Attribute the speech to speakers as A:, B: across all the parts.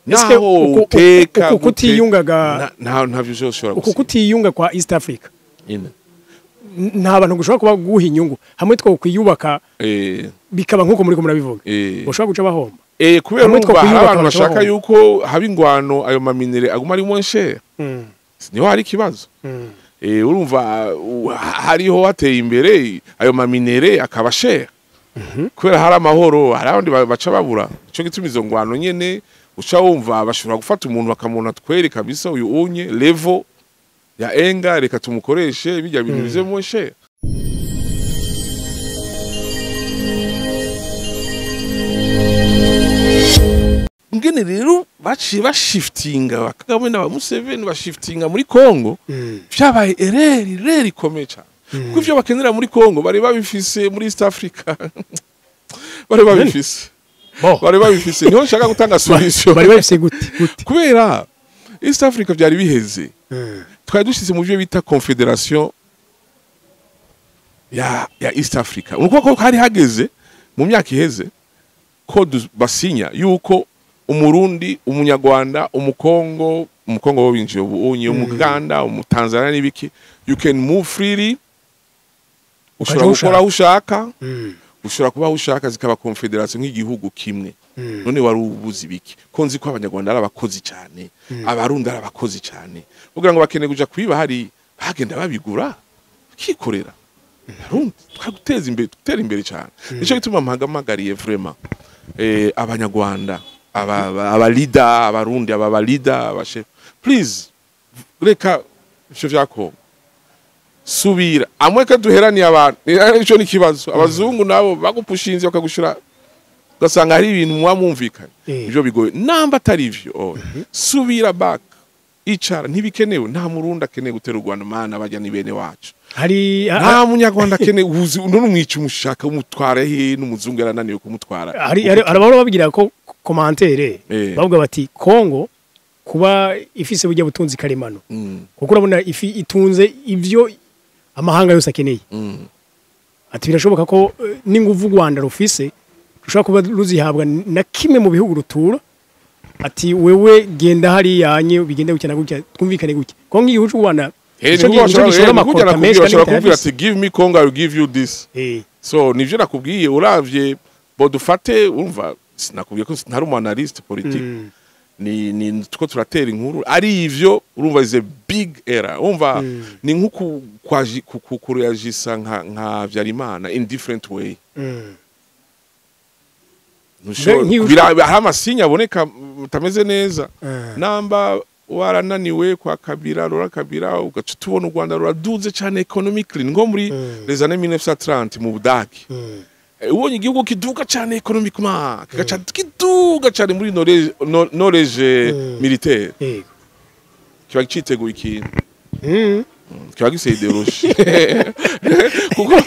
A: naho uteka
B: kutiyungaga
A: ntavyo ushobora
B: uko kutiyunga kwa East Africa nta bantu gushobora kuba guha inyungu hamwe two kwiyubaka bikaba nkuko muri ko murabivuga ushobora guca bahomba
A: kubera numva abantu bashaka yuko haba ingwano ayo maminere aguma ari monshe niho hari kibazo urumva hariho hateye imbere ayo maminere akaba share kubera hari amahoro hari abandi baca babura ico gituma izo ngwano nyene uca wumva bashobora gufata umuntu bakamuna twere kabisa uyu unye level ya enga reka tumukoreshe bijya bintu bize monshe ngene rero baciye bashiftinga bakagame na Museveni bashiftinga muri Kongo byabaye ereri ikomeye cyane kuko ivyo bakenera muri Kongo bari babifise muri East Africa bari babifise niho nshaka gutanga solution
B: bari babifise gute
A: kubera East Africa byari biheze twari dushyize mu byo bita Confederation ya East Africa uko hari hageze mu myaka iheze ko basinya yuko umurundi umunyarwanda umukongo wo binjiye ubunye umuganda umutanzania nibiki you can move freely ushobora gukora ushaka ushobora kuba ushaka zikaba confederation nk'igihugu kimwe none wari ubuzi biki ko nzi ko abanyarwanda ari abakozi cyane abarundi ari abakozi cyane kugira ngo bakene kuja kwiba hari bagenda babigura kikorera arundi twaguteza imbere tutera imbere cyane nico gituma mpagamagariye vraiment abanyarwanda aba leader abarundi aba leader abashe please reka ivyo vyako subira amweka duheraniye abantu nico nikibazo abazungu nabo bagupushinze bakagushira gasanga hari ibintu mwamumvikanye ivyo bigoye namba atari ivyo subira back icara ntibikenewe nta murundi akeneye gutera u Rwanda mana bajya ni bene wacu nta munyarwanda akeneye none umwica umushaka umutwara he n'umuzungu yarananiwe kumutwara
B: arabaro babigira ko commentaire bavuga bati Kongo kuba ifise bujya butunzi karemano kuko urabona ifi itunze ivyo amahanga yose akeneye ati birashoboka ko n'inguvu Rwanda rufise rushaka kuba ruzihabwa na kimwe mu bihugu rutura ati wewe genda hari yanye bigenda gukina gutya twumvikane gutya ko nk'igihugu cy'u Rwanda
A: give me Congo I will give you this so nivyo nakubwiye uravye bodufate urumva sinakubwiye ko ntari umanaliste politique ni tuko turatera inkuru ari ivyo urumva is a big error urumva ni nkuko kureagisa nka Vyarimana in different way hari amasinya aboneka utameze neza namba warananiwe kwa Kabila Laurent Kabila ugaca tubona u Rwanda ruraduze cyane economically ngo muri les années 1930 mu Budagi ubonye igihugu kiduka cyane economiquement kigaca kiduga cyane muri knowledge militaire kiba citeguye ikintu kiba giseye ideologie kuko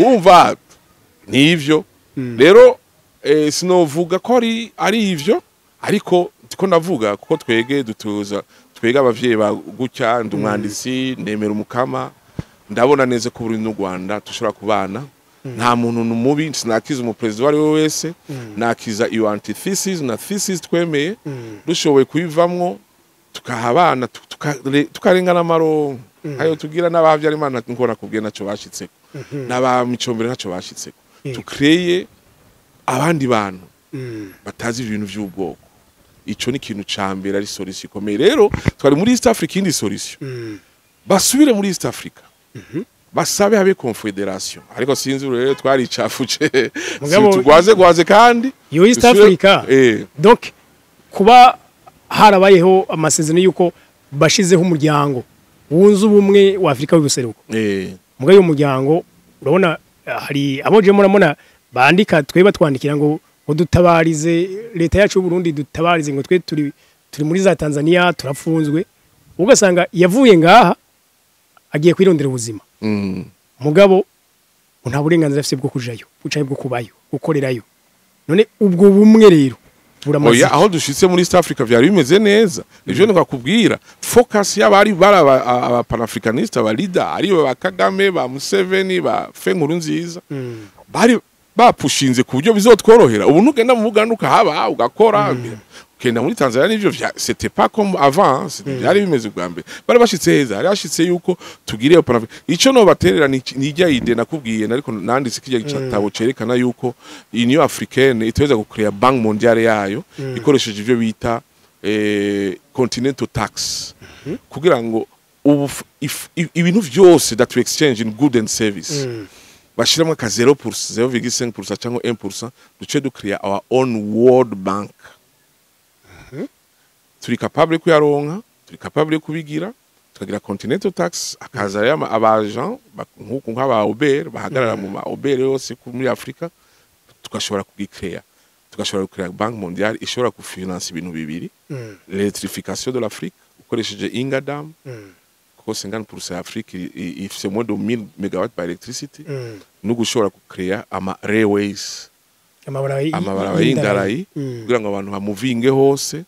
A: umva nivyo rero sinovuga ko ari ivyo ariko tiko ndavuga kuko twege dutuza twega abavyeyi ba gutya ndumwandisi nemera umukama ndabona neze ko buri n'u Rwanda tushobora kubana nta muntu numubi sinakiza umupresident wari we wese nakiza iyo antithesis na thesis twemeye dushoboye kuyivamwo tukahabana tukarengana amaro ayo tugira n'abavye ari mana nkora kubwiye naco bashitseko n'aba micombere naco bashitseko tukreye abandi bantu batazi ibintu by'ubwoko ico ni kintu cambere ari solution ikomeye rero twari muri East Africa indi solution basubire muri East Africa basabe habe confederation ariko sinzi rero twari cafuje tugwaze kandi
B: yo East Africa donc kuba harabayeho amasezerano yuko bashizeho umuryango wunze ubumwe wa Afrika y'ubuseruko muga yo muryango urabona hari aboje muramona bandika tweba twandikira ngo dutabarize leta yacu y'u Burundi dutabarize ngo twe turi muri za Tanzania turafunzwe ugasanga yavuye ngaha agiye kwirondera ubuzima mugabo nta burenganzira afite bwo kujayo bucaye bwo kubayo gukorerayo none ubwo bumwe rero buramaze
A: aho dushitse muri East Africa byari bimeze neza ivyo ndakubwira focus y'abari aba panafricaniste aba leader ari ba Kagame ba Museveni ba Fenkuru nziza bari bapushinze ku buryo bizotworohera ubu ntugenda mu Buganda ukahaba ugakora kenda muri Tanzania nivyo c'était pas comme avant byari bimeze bwa mbere bari bashitse heza hari hashitse yuko tugiriye pana ico no baterera nijya ide nakubwiye ariko nanditse kijya gicatabo cerekana yuko Union Africaine itweza gukrea Bank Mondiale yayo ikoresheje ivyo bita continental tax kugira ngo ibintu vyose that we exchange in good and service bashiramo ka 0%, 0.5% cyangwa 1% duce dukrea our own world bank. Turi capable kuyaronka, turi capable kubigira, tukagira continental tax akaza yama abagent nkuko nk'aba Uber bahagarara mu ma Uber yose muri Afrika tukashobora kugikrea. Tukashobora gukrea Bank Mondiale ishobora kufinansa ibintu bibiri, l'électrification de l'Afrique ukoresheje Ingadam. 50% ya Afrika ifise moins de 1000 MW par electricity no gushobora kukrea ama railways amabara y'indarayi kugira ngo abantu bamuvinge hose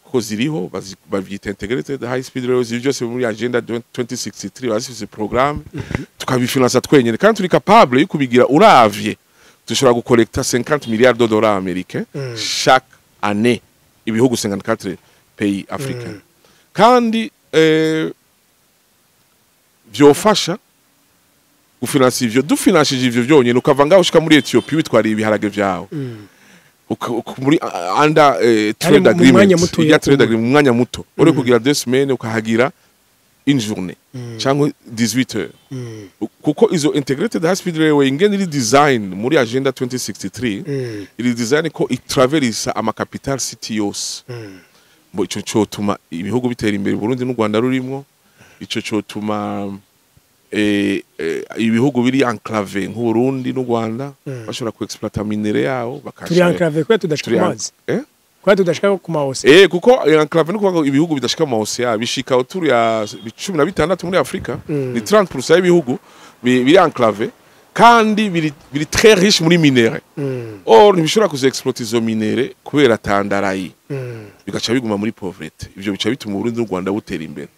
A: ko ziriho bavyita integrated high speed railways byose muri agenda 2063 basifise programme tukabifinansa twenyene kandi turi capable yo kubigira uravye dushobora gukollecta 50 milliards de dollars américains chaque année ibihugu 54 pays africains kandi vyofasha gufinansa ivyo dufinanshije ivyo vyonyene ukava ngaho ushika muri Ethiopia bitwara ibiharage vyawe muri under trade agreement ya trade agreement mwanya muto uri kugira 2 semaines ukahagira une journée cyangwa 18 heures kuko izo integrated high speed railway ingene iri design muri agenda 2063 iri design ko itraverisa ama capital city yose bo ico cyotuma ibihugu bitera imbere Burundi n'u Rwanda rurimwo ico cyotuma ibihugu biri enclave nk'Urundi n'u Rwanda bashobora ku exploiter minere yawo bakashaka
B: turi enclave kwa tudashika amazi kwa tudashika ku mahose
A: kuko enclave nuko ibihugu bidashika mu mahose ya bishika autour ya 16 muri Afrika ni 30% y'ibihugu biri enclave kandi biri très riche muri minere or ntibishobora kuzo exploiter izo minere kubera tandarayi bigaca biguma muri pauvreté ivyo bica bituma Burundi n'u Rwanda butera imbere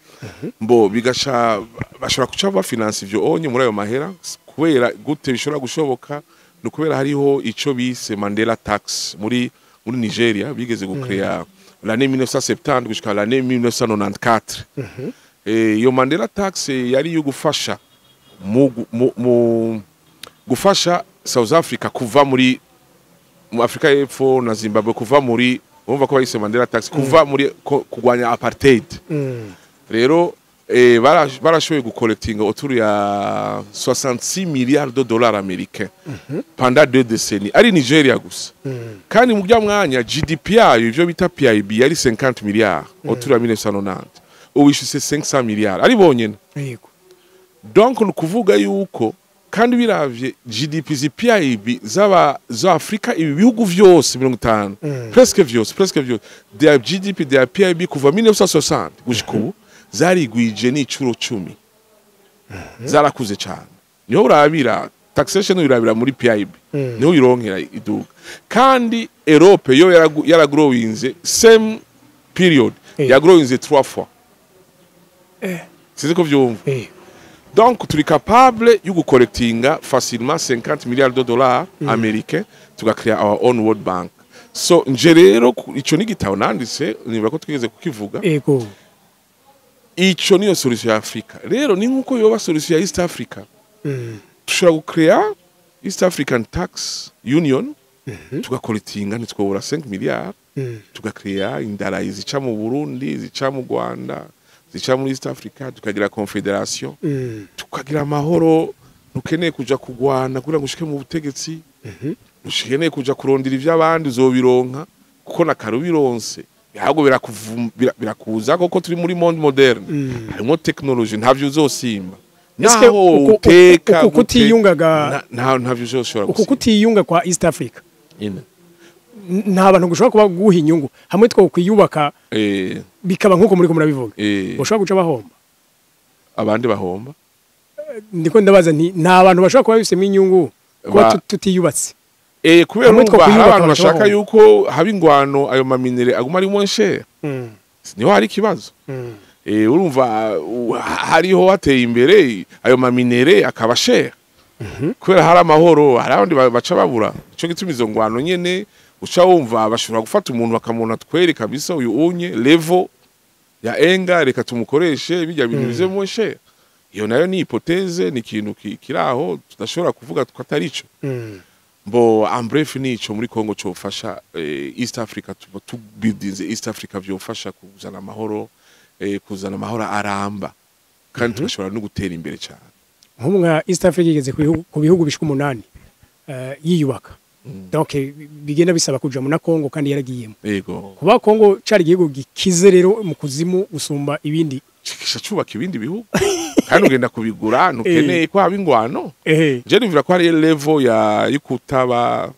A: mbo bigasha bashobora kuca bafinansa ivyo onye muri ayo mahera kubera gute bishobora gushoboka no kubera hariho ico bise Mandela tax muri Nigeria bigeze gukrea l'année 1970 gushika l'année 1994 iyo Mandela tax yari yo gufasha mu gufasha South Africa kuva muri Afrika y'Epfo na Zimbabwe kuva muri umva ko bayise Mandela tax kuva muri kugwanya apartheid rero barashoboye gucollectinga autour ya 66 milliards de dollars américains pendant 2 décennies ari Nigeria gusa kandi mu bya mwanya GDP yayo ivyo bita PIB yari 50 milliards autour ya 1990 ubishise 500 milliards ari bonyene yego donc nukuvuga yuko kandi biravye GDP PIB za Afrika ibi bihugu vyose 50 presque vyose their GDP their PIB kuva 1960 gushika ubu zarigwije n'icuro 10 zarakuze cyane niho urabira taxation urabira muri PIB niho ironkera iduka kandi Europe yo yaragrowinze same period yagrowinze 3 fois c'est ko vyumva donc turi capable yo gucollectinga facilement 50 milliards de dollars américains tugakrea our own world bank so nje rero ico ni gitabo nanditse niba ko twigeze kukivuga
B: ego
A: ico niyo solution ya Afrika rero ni nkuko yoba solution ya East Africa tushobora gukrea East African Tax Union tugacollectinga nitwobora 5 milliards tugakrea indarayi zica mu Burundi zica mu Rwanda zica muri East Africa tukagira confederation tukagira amahoro nukeneye kuja kugwana kugira ngo ushike mu butegetsi ukeneye kuja kurondira ivy'abandi uzobironka kuko nakarubironse bihago birakuza koko turi muri monde moderne harimo technology ntavyo uzosimba
B: naho uteka kutiyungaga
A: ntavyo uzoshobora
B: uko kutiyunga kwa East Africa nta bantu gushobora kuba guha inyungu hamwe two kwiyubaka bikaba nkuko muri ko murabivuga ushobora guca bahomba
A: abandi bahomba
B: ndiko ndabaza nti nta bantu bashobora kuba bifisemo inyungu ko tutiyubatse
A: kubera numva abantu bashaka yuko haba ingwano ayo maminere aguma ari monshe niho hari kibazo urumva hariho hateye imbere ayo maminere akaba share kubera hari amahoro hari abandi baca babura ico gituma izo ngwano nyene uca wumva bashobora gufata umuntu bakamubona twere kabisa uyu unye level ya enga reka tumukoreshe bijya bintu bizemoshe iyo nayo ni hypothèse ni ikintu kiraho tudashobora kuvuga twatari ico mbo ambref nico muri Congo cofasha East Africa to buildings East Africa vyofasha kuzana amahoro kuzana amahoro aramba kandi tugashobora no gutera imbere cyane
B: nk'umwa East Africa igeze ku bihugu bishika 8 yiyubaka donc bigenda bisaba kuja mu na Congo kandi yaragiyemo
A: yego
B: kuba Congo cari igihugu gikize rero mu kuzimu gusumba ibindi
A: cikisha cubaka ibindi bihugu kandi ugenda kubigura ntukeneye ko haba ingwano je nivira ko hari level ya yikutaba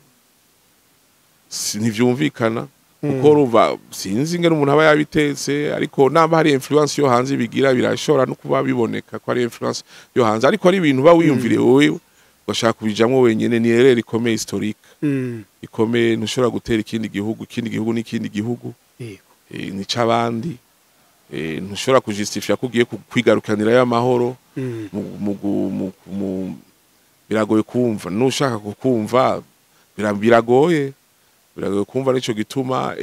A: ntivyumvikana kuko ruva sinzi ngene umuntu aba yabitetse ariko namba hari influence yo hanze bigira birashora no kuba biboneka ko ari influence yo hanze ariko ari ibintu ba wiyumvire wowe bashaka kubijamwo wenyene ni erreur ikomeye historique ikomeye ntushobora gutera ikindi gihugu n'ikindi gihugu ni cabandi ntushobora kujustifia kugiye kwigarukanira y'amahoro biragoye kumva nushaka kukumva biragoye kumva nico gituma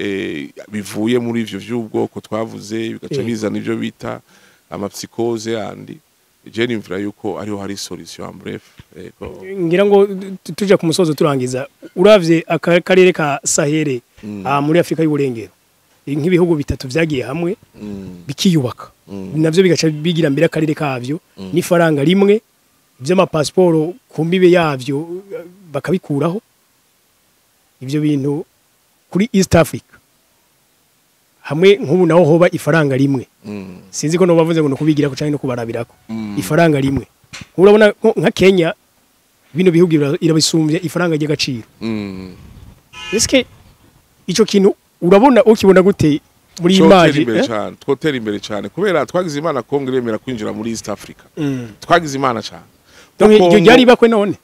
A: bivuye muri ivyo vy'ubwoko twavuze bigaca bizana ivyo bita amapsychose andi je nimvira yuko ariho hari solution bref
B: ngira ngo tuja ku musozo turangiza uravye akarere ka Sahel muri Afrika y'uburengero nk'ibihugu bitatu vyagiye hamwe bikiyubaka navyo bigaca bigira mbere akarere kavyo n'ifaranga rimwe by'amapasiporo ku mbibe yavyo bakabikuraho ivyo bintu kuri East Africa hamwe nk'ubu naho hoba ifaranga rimwe sinzi ko no bavuze ngo kubigira ko cyane no kubarabirako ifaranga rimwe urabona nka Kenya bino bihugu irabisumbye ifaranga ry'agaciro eske ico kintu urabona ukibona gute muri image
A: twotera imbere cyane kubera twagize imana Congo iremera kwinjira muri East Africa twagize imana cyane
B: donc iryo ryari bakwe none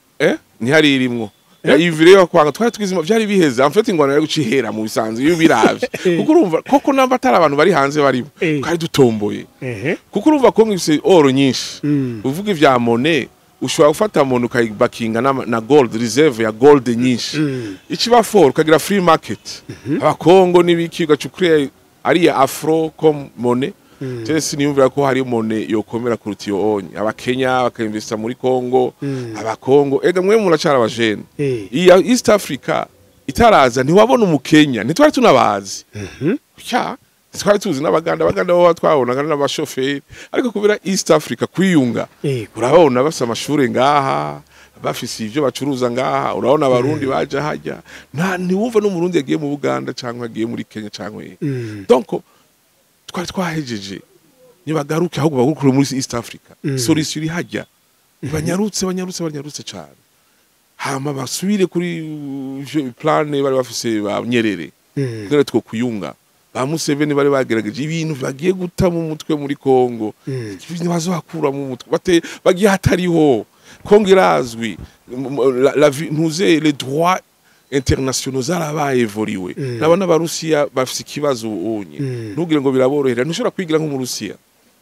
A: ntihari irimwo Ivire kwanga twari twizima byari biheza amfete ingwana yo gucihera mu bisanzwe iyo biravye kuko urumva koko namba atari abantu bari hanze bari kandi dutomboye kuko urumva ko ngifise oro nyinshi uvuga ivya monnaie ushobora gufata muntu ukayibakinga na gold reserve ya gold nyinshi ikiba for ukagira free market abakongo nibiki ugacukuriye ari ya afro comme monnaie Tese niyumvira ko hari monnaie yokomera kuruti yo onye abakenya bakainvesta muri Congo abakongo ega mwe muracara abajene iya East Africa itaraza ntiwabona umukenya ntitwari tunabazi cya twari tuzi n'abaganda bo twabonaga n'abashoferi ariko kubera East Africa kwiyunga urabona bafite amashure ngaha bafise ivyo bacuruza ngaha urabona abarundi baje hajya ntiwumva n'umurundi yagiye mu Buganda cyangwa yagiye muri Kenya cyangwa donc twari twahejeje nibagaruke ahubwo bagukure muri East Africa solution hajya banyarutse cyane hama basubire kuri plan bari bafise ba Nyerere ngere two kuyunga ba Museveni bari bagerageje ibintu bagiye guta mu mutwe muri Congo ibintu bazohakura mu mutwe bate bagiye hatariho Congo irazwi ntuze les droits internationaux zarabaye evoriwe nabana barusiya bafise ikibazo unye ntugire ngo biraborohera ntushobora kwigira nko mu Rusiya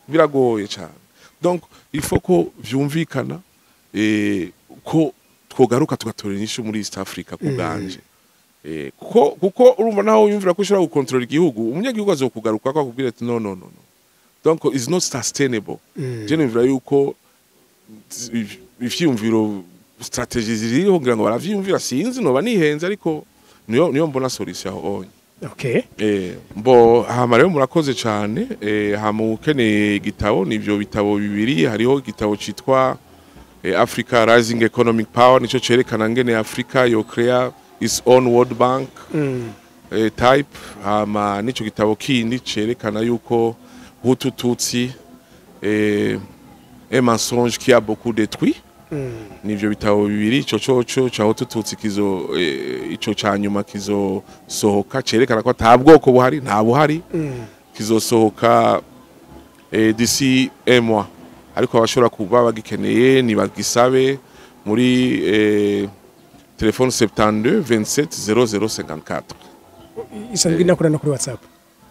A: biragoye cyane donc il faut ko vyumvikana ko twogaruka tugatorera inyishu muri East Africa kuganje kuko urumva naho yumvira ko ushobora gukontrola igihugu umunyagihugu azokugaruka ko akubwira ati no donc is not sustainable je nimvira yuko ivyumviro strategies ziriho ngira ngo baravyumvira sinzi no banihenze ariko niyo mbona solution aho onye
B: okay
A: mbo hama rero murakoze cyane hamukene igitabo nivyo bitabo bibiri hariho igitabo citwa Africa Rising Economic Power nico cerekana ngene Africa yo create its own World Bank type hama nico gitabo kindi cerekana yuko Hutu Tutsi un mensonge qui a beaucoup détruit nivyo bitabo bibiri ico cyaho tututsi kizo ico cyanyuma kizo sohoka cerekana ko atabwoko buhari nta buhari kizo sohoka d'ici un mois ariko abashobora kuba bagikeneye ni bagisabe muri telefone 72 27 0054
B: isanzwe nakorana kuri WhatsApp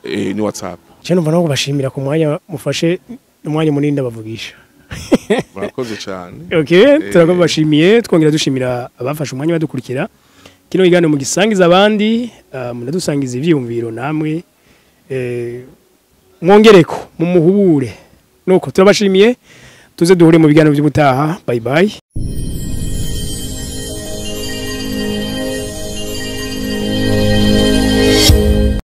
A: ni WhatsApp
B: cyane mva no bashimira ku mwanya mufashe umwanya munini bavugisha
A: murakoze cyane
B: okay turagomba bashimiye twongera dushimira abafashe umwanya badukurikira kino kiganiro mugisangiza abandi munadusangiza ivyiyumviro namwe mwongereko mu muhubure nuko turabashimiye tuze duhure mu biganiro by'ubutaha bye bye